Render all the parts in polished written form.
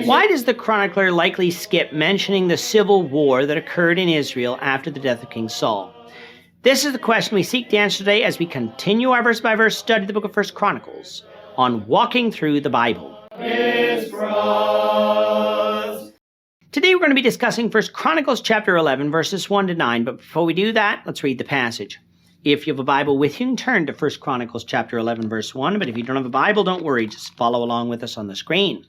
Why does the chronicler likely skip mentioning the civil war that occurred in Israel after the death of King Saul? This is the question we seek to answer today as we continue our verse-by-verse study of the book of 1 Chronicles on walking through the Bible. Today we're going to be discussing 1 Chronicles chapter 11, verses 1 to 9, but before we do that, let's read the passage. If you have a Bible with you, you can turn to 1 Chronicles chapter 11, verse 1, but if you don't have a Bible, don't worry, just follow along with us on the screen.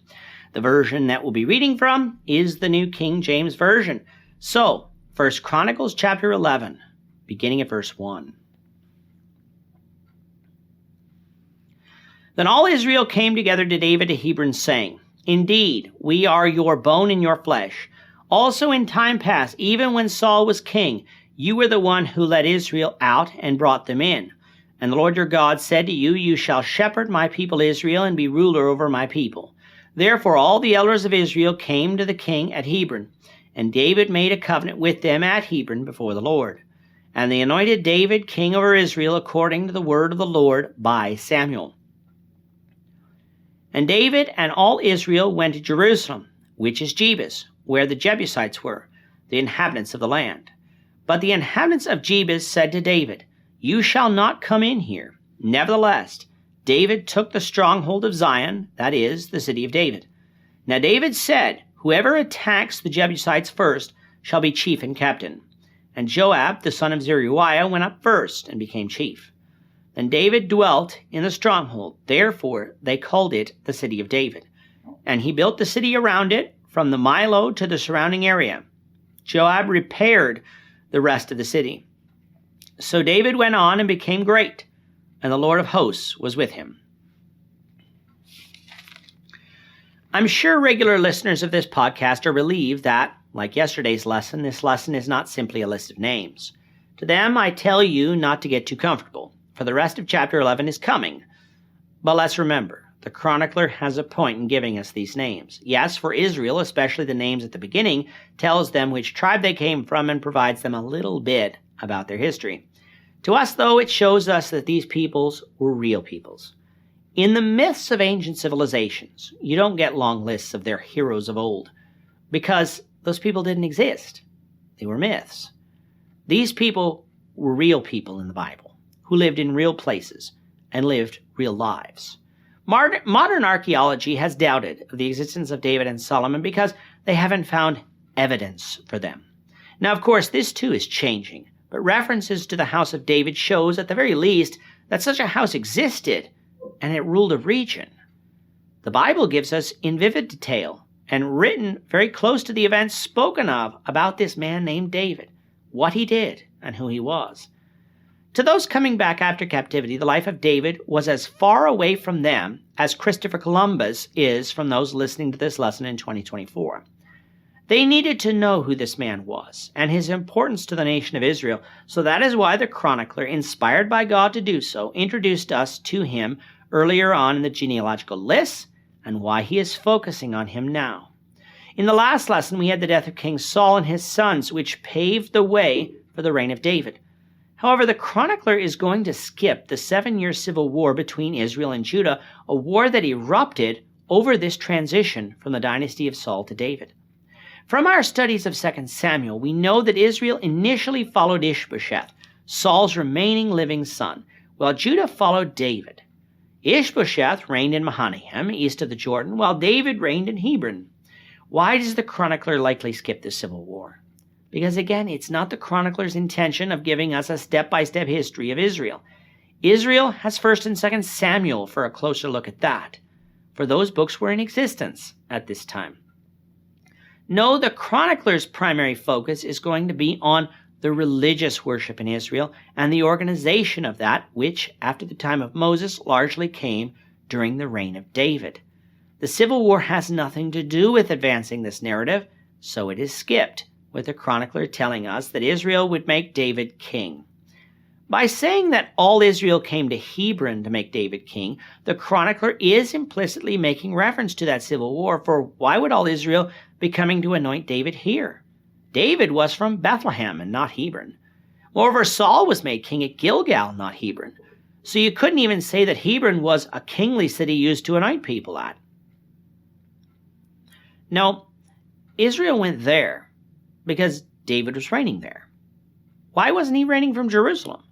The version that we'll be reading from is the New King James Version. So, 1 Chronicles chapter 11, beginning at verse 1. Then all Israel came together to David to Hebron, saying, Indeed, we are your bone and your flesh. Also in time past, even when Saul was king, you were the one who led Israel out and brought them in. And the Lord your God said to you, You shall shepherd my people Israel and be ruler over my people. Therefore all the elders of Israel came to the king at Hebron, and David made a covenant with them at Hebron before the Lord. And they anointed David king over Israel according to the word of the Lord by Samuel. And David and all Israel went to Jerusalem, which is Jebus, where the Jebusites were, the inhabitants of the land. But the inhabitants of Jebus said to David, You shall not come in here. Nevertheless, David took the stronghold of Zion, that is, the city of David. Now David said, Whoever attacks the Jebusites first shall be chief and captain. And Joab, the son of Zeruiah, went up first and became chief. Then David dwelt in the stronghold. Therefore they called it the city of David. And he built the city around it, from the Milo to the surrounding area. Joab repaired the rest of the city. So David went on and became great, and the Lord of hosts was with him. I'm sure regular listeners of this podcast are relieved that, like yesterday's lesson, this lesson is not simply a list of names. To them, I tell you not to get too comfortable, for the rest of chapter 11 is coming. But let's remember, the chronicler has a point in giving us these names. Yes, for Israel, especially the names at the beginning, tells them which tribe they came from and provides them a little bit about their history. To us, though, it shows us that these peoples were real peoples. In the myths of ancient civilizations, you don't get long lists of their heroes of old, because those people didn't exist. They were myths. These people were real people in the Bible, who lived in real places and lived real lives. Modern archaeology has doubted the existence of David and Solomon because they haven't found evidence for them. Now, of course, this too is changing. But references to the house of David shows, at the very least, that such a house existed and it ruled a region. The Bible gives us in vivid detail and written very close to the events spoken of about this man named David, what he did and who he was. To those coming back after captivity, the life of David was as far away from them as Christopher Columbus is from those listening to this lesson in 2024. They needed to know who this man was and his importance to the nation of Israel, so that is why the chronicler, inspired by God to do so, introduced us to him earlier on in the genealogical lists and why he is focusing on him now. In the last lesson, we had the death of King Saul and his sons, which paved the way for the reign of David. However, the chronicler is going to skip the 7-year civil war between Israel and Judah, a war that erupted over this transition from the dynasty of Saul to David. From our studies of 2 Samuel, we know that Israel initially followed Ishbosheth, Saul's remaining living son, while Judah followed David. Ishbosheth reigned in Mahanaim, east of the Jordan, while David reigned in Hebron. Why does the chronicler likely skip the civil war? Because again, it's not the chronicler's intention of giving us a step-by-step history of Israel. Israel has 1 and 2 Samuel for a closer look at that, for those books were in existence at this time. No, the chronicler's primary focus is going to be on the religious worship in Israel and the organization of that, which, after the time of Moses, largely came during the reign of David. The civil war has nothing to do with advancing this narrative, so it is skipped, with the chronicler telling us that Israel would make David king. By saying that all Israel came to Hebron to make David king, the chronicler is implicitly making reference to that civil war, for why would all Israel be coming to anoint David here? David was from Bethlehem and not Hebron. Moreover, Saul was made king at Gilgal, not Hebron. So you couldn't even say that Hebron was a kingly city used to anoint people at. No, Israel went there because David was reigning there. Why wasn't he reigning from Jerusalem?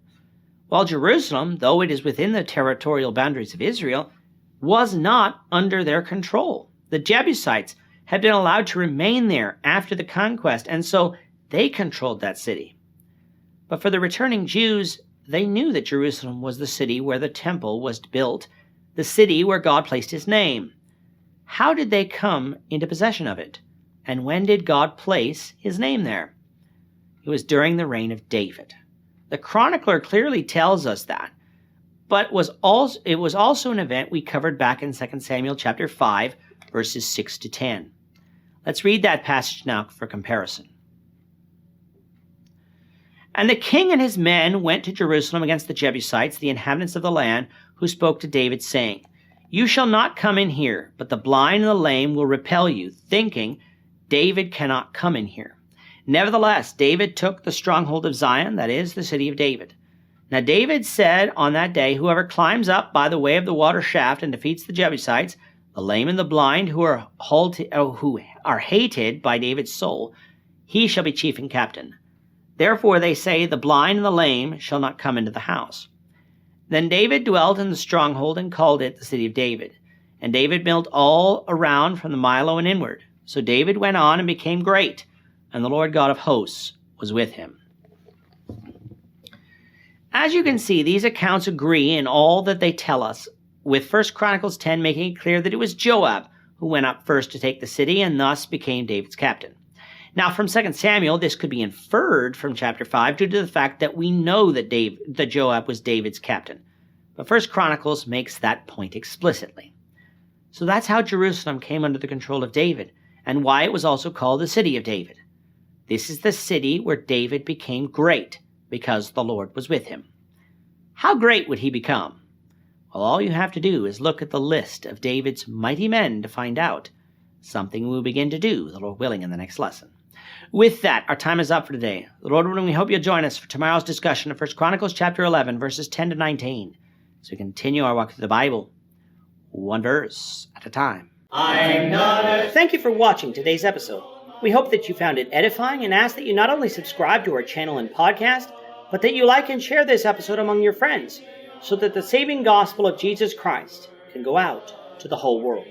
Well, Jerusalem, though it is within the territorial boundaries of Israel, was not under their control. The Jebusites had been allowed to remain there after the conquest, and so they controlled that city. But for the returning Jews, they knew that Jerusalem was the city where the temple was built, the city where God placed his name. How did they come into possession of it? And when did God place his name there? It was during the reign of David. The Chronicler clearly tells us that, but it was also an event we covered back in 2 Samuel chapter 5, verses 6 to 10. Let's read that passage now for comparison. And the king and his men went to Jerusalem against the Jebusites, the inhabitants of the land, who spoke to David, saying, You shall not come in here, but the blind and the lame will repel you, thinking, David cannot come in here. Nevertheless, David took the stronghold of Zion, that is, the city of David. Now David said on that day, Whoever climbs up by the way of the water shaft and defeats the Jebusites, the lame and the blind who are hated by David's soul, he shall be chief and captain. Therefore they say, The blind and the lame shall not come into the house. Then David dwelt in the stronghold and called it the city of David. And David built all around from the Milo and inward. So David went on and became great, and the Lord God of hosts was with him. As you can see, these accounts agree in all that they tell us, with 1 Chronicles 10 making it clear that it was Joab who went up first to take the city and thus became David's captain. Now, from 2 Samuel, this could be inferred from chapter 5 due to the fact that we know that Joab was David's captain. But 1 Chronicles makes that point explicitly. So that's how Jerusalem came under the control of David, and why it was also called the city of David. This is the city where David became great, because the Lord was with him. How great would he become? Well, all you have to do is look at the list of David's mighty men to find out. Something we'll begin to do, the Lord willing, in the next lesson. With that, our time is up for today. The Lord willing, we hope you'll join us for tomorrow's discussion of 1 Chronicles chapter 11, verses 10 to 19, as we continue our walk through the Bible, one verse at a time. Thank you for watching today's episode. We hope that you found it edifying and ask that you not only subscribe to our channel and podcast, but that you like and share this episode among your friends, so that the saving gospel of Jesus Christ can go out to the whole world.